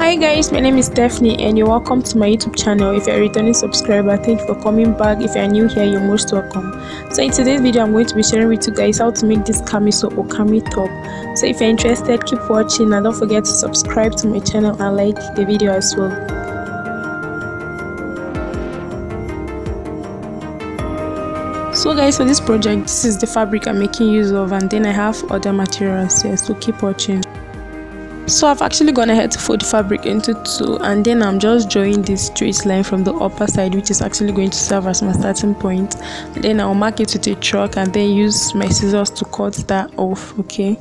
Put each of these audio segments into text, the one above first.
Hi guys, my name is Stephanie and you're welcome to my YouTube channel. If you're a returning subscriber, thank you for coming back. If you're new here, you're most welcome. So in today's video, I'm going to be sharing with you guys how to make this camisole or cami top. So if you're interested, keep watching and don't forget to subscribe to my channel and like the video as well. So guys, for this project, this is the fabric I'm making use of, and then I have other materials here, so keep watching. So I've actually gone ahead to fold the fabric into two, and then I'm just drawing this straight line from the upper side, which is actually going to serve as my starting point. And then I'll mark it with a chalk and then use my scissors to cut that off. Okay.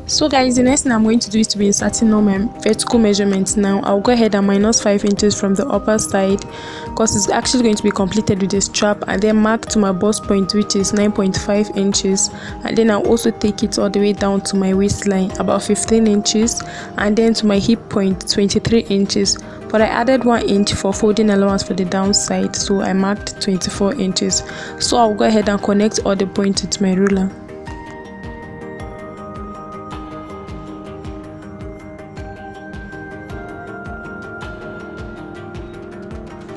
So guys, the next thing I'm going to do is to be inserting all my vertical measurements. Now I'll go ahead and minus 5 inches from the upper side because it's actually going to be completed with a strap, and then mark to my bust point, which is 9.5 inches, and then I'll also take it all the way down to my waistline, about 15 inches, and then to my hip point, 23 inches. But I added 1 inch for folding allowance for the downside, so I marked 24 inches. So I'll go ahead and connect all the points with my ruler.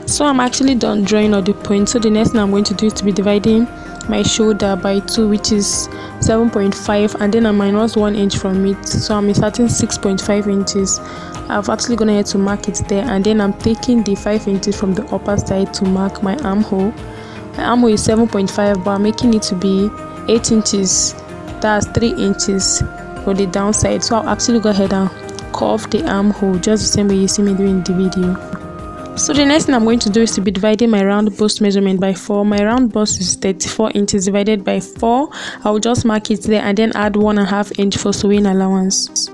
So I'm actually done drawing all the points. So the next thing I'm going to do is to be dividing my shoulder by 2, which is 7.5, and then I minus 1 inch from it, so I'm inserting 6.5 inches. I've actually gone ahead to mark it there, and then I'm taking the 5 inches from the upper side to mark my armhole. My armhole is 7.5, but I'm making it to be 8 inches. That's 3 inches for the downside. So I'll actually go ahead and curve the armhole just the same way you see me doing the video. So the next thing I'm going to do is to be dividing my round bust measurement by 4. My round bust is 34 inches divided by 4. I will just mark it there and then add 1.5 inch for sewing allowance.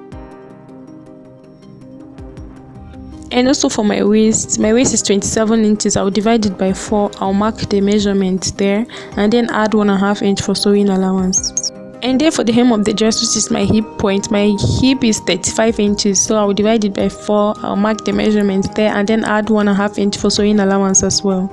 And also for my waist is 27 inches. I will divide it by 4. I'll mark the measurement there and then add 1.5 inch for sewing allowance. And then for the hem of the dress, which is my hip point, my hip is 35 inches, so I will divide it by 4. I'll mark the measurement there and then add 1.5 inch for sewing allowance as well.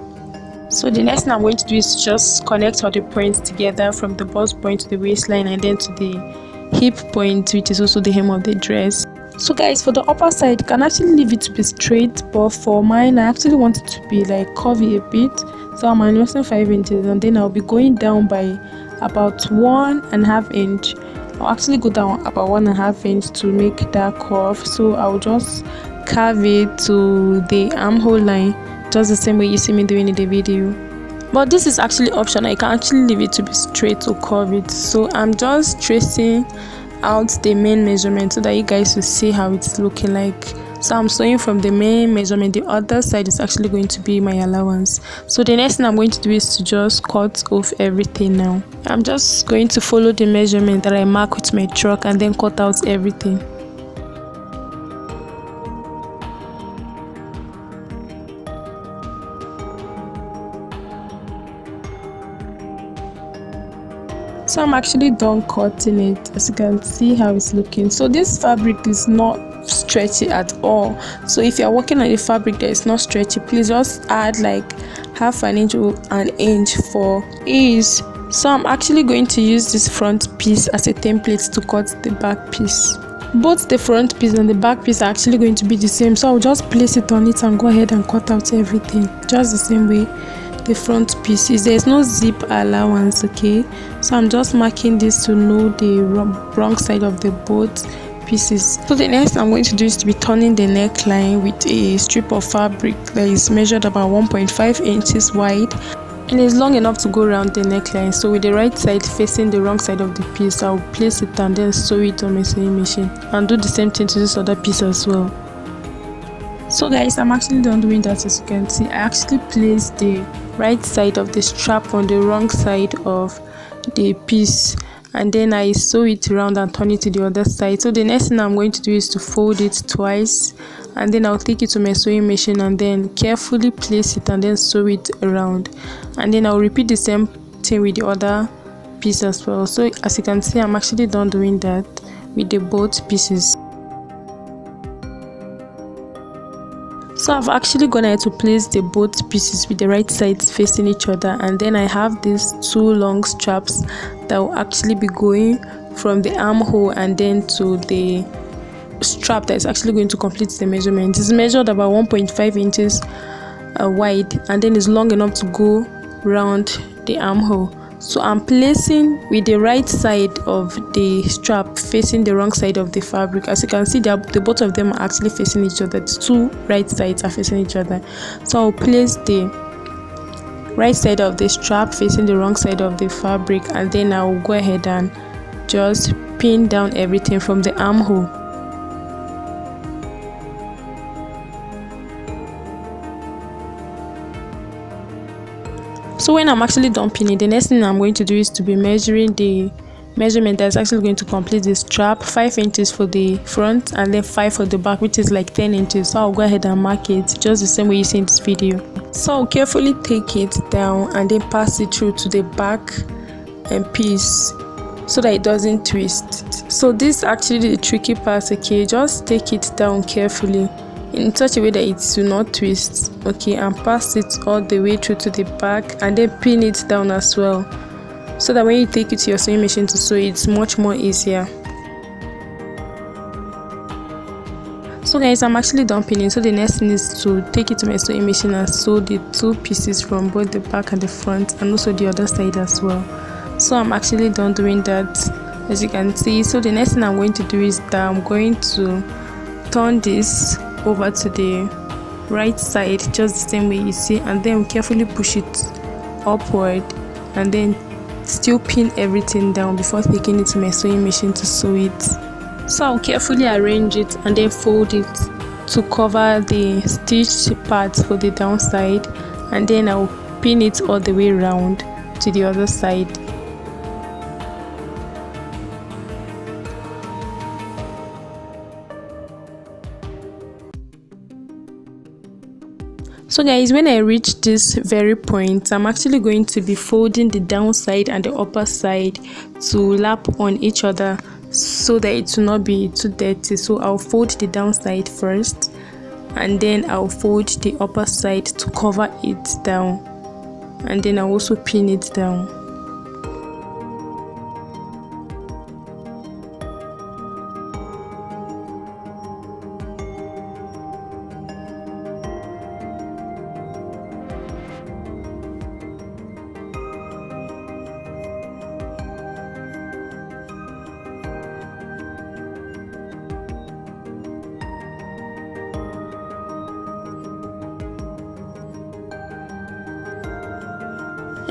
So the next thing I'm going to do is just connect all the points together from the bust point to the waistline and then to the hip point, which is also the hem of the dress. So guys, for the upper side, you can actually leave it to be straight, but for mine I actually want it to be like curvy a bit, so I'm minusing 5 inches and then I'll be going down by about 1.5 inch. I'll actually go down about 1.5 inch to make that curve, so I'll just carve it to the armhole line just the same way you see me doing in the video. But this is actually optional. You can actually leave it to be straight or curve it. So I'm just tracing out the main measurement so that you guys will see how it's looking like. So I'm sewing from the main measurement. The other side is actually going to be my allowance. So the next thing I'm going to do is to just cut off everything now. I'm just going to follow the measurement that I mark with my chalk and then cut out everything. So I'm actually done cutting it, as you can see how it's looking. So this fabric is not stretchy at all, so if you're working on a fabric that is not stretchy, please just add like 1/2 inch or 1 inch for ease. So I'm actually going to use this front piece as a template to cut the back piece. Both the front piece and the back piece are actually going to be the same, so I'll just place it on it and go ahead and cut out everything just the same way the front piece is. There's no zip allowance, okay? So I'm just marking this to know the wrong side of the both pieces. So the next I'm going to do is to be turning the neckline with a strip of fabric that is measured about 1.5 inches wide and is long enough to go around the neckline. So with the right side facing the wrong side of the piece, I'll place it and then sew it on my sewing machine and do the same thing to this other piece as well. So guys, I'm actually done doing that. As you can see, I actually placed the right side of the strap on the wrong side of the piece and then I sew it around and turn it to the other side. So the next thing I'm going to do is to fold it twice and then I'll take it to my sewing machine and then carefully place it and then sew it around, and then I'll repeat the same thing with the other piece as well. So as you can see, I'm actually done doing that with the both pieces. So I've actually gone ahead to place the both pieces with the right sides facing each other, and then I have these two long straps that will actually be going from the armhole and then to the strap that is actually going to complete the measurement. It's measured about 1.5 inches wide, and then it's long enough to go round the armhole. So I'm placing with the right side of the strap facing the wrong side of the fabric. As you can see, the both of them are actually facing each other. The two right sides are facing each other. So I'll place the right side of the strap facing the wrong side of the fabric, and then I'll go ahead and just pin down everything from the armhole. So when I'm actually done pinning, the next thing I'm going to do is to be measuring the measurement that's actually going to complete the strap. 5 inches for the front and then 5 for the back, which is like 10 inches. So I'll go ahead and mark it just the same way you see in this video. So I'll carefully take it down and then pass it through to the back and piece so that it doesn't twist. So this is actually the tricky part, okay? Just take it down carefully in such a way that it will not twist, okay, and pass it all the way through to the back and then pin it down as well, so that when you take it to your sewing machine to sew, it's much more easier. So guys, I'm actually done pinning. So the next thing is to take it to my sewing machine and sew the two pieces from both the back and the front, and also the other side as well. So I'm actually done doing that, as you can see. So the next thing I'm going to do is that I'm going to turn this over to the right side just the same way you see, and then carefully push it upward and then still pin everything down before taking it to my sewing machine to sew it. So I'll carefully arrange it and then fold it to cover the stitched parts for the downside, and then I'll pin it all the way around to the other side. So guys, when I reach this very point, I'm actually going to be folding the downside and the upper side to lap on each other so that it will not be too dirty. So I'll fold the downside first, and then I'll fold the upper side to cover it down, and then I'll also pin it down.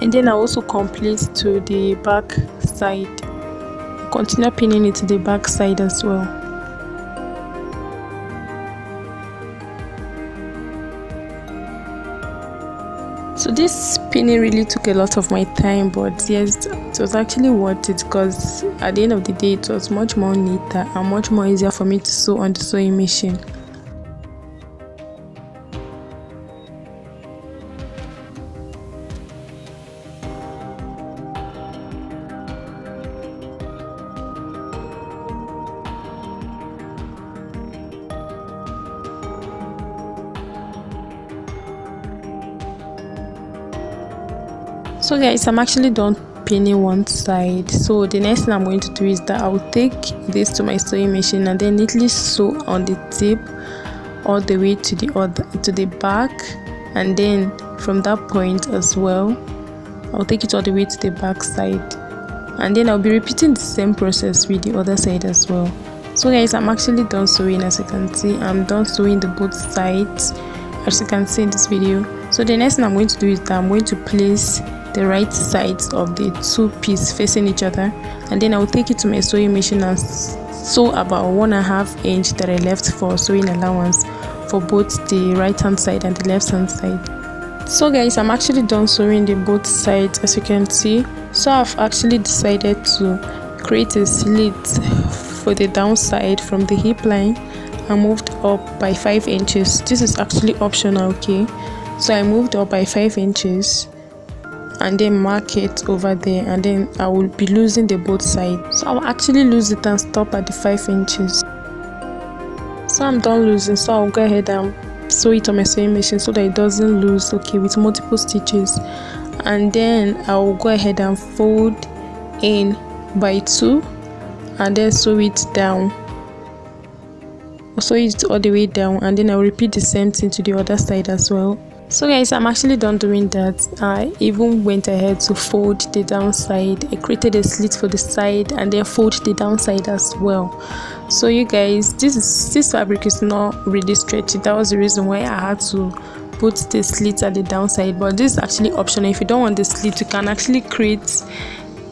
And then I also complete to the back side, continue pinning it to the back side as well. So this pinning really took a lot of my time, but yes, it was actually worth it, because at the end of the day it was much more neater and much more easier for me to sew on the sewing machine. So guys, I'm actually done pinning one side. So the next thing I'm going to do is that I'll take this to my sewing machine and then neatly sew on the tip all the way to the back, and then from that point as well I'll take it all the way to the back side, and then I'll be repeating the same process with the other side as well. So guys, I'm actually done sewing. As you can see, I'm done sewing the both sides, as you can see in this video. So the next thing I'm going to do is that I'm going to place the right sides of the two pieces facing each other, and then I'll take it to my sewing machine and sew about 1.5 inch that I left for sewing allowance for both the right hand side and the left hand side. So guys, I'm actually done sewing the both sides, as you can see. So I've actually decided to create a slit for the downside from the hip line. I moved up by 5 inches. This is actually optional, okay? So I moved up by 5 inches and then mark it over there, and then I will be losing the both sides. So I'll actually lose it and stop at the 5 inches. So I'm done losing, so I'll go ahead and sew it on my sewing machine so that it doesn't lose, okay, with multiple stitches. And then I'll go ahead and fold in by 2 and then sew it down. Sew it all the way down, and then I'll repeat the same thing to the other side as well. So guys, I'm actually done doing that. I even went ahead to fold the downside. I created a slit for the side and then fold the downside as well. So you guys, this fabric is not really stretchy. That was the reason why I had to put the slit at the downside, but this is actually optional. If you don't want the slit, you can actually create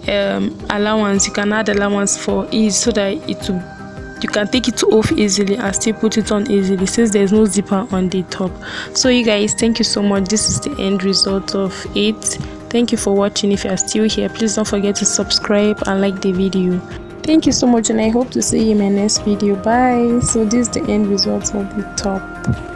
allowance. You can add allowance for ease so that you can take it off easily and still put it on easily, since there's no zipper on the top. So you guys, thank you so much. This is the end result of it. Thank you for watching. If you are still here, please don't forget to subscribe and like the video. Thank you so much, and I hope to see you in my next video. Bye. So this is the end result of the top.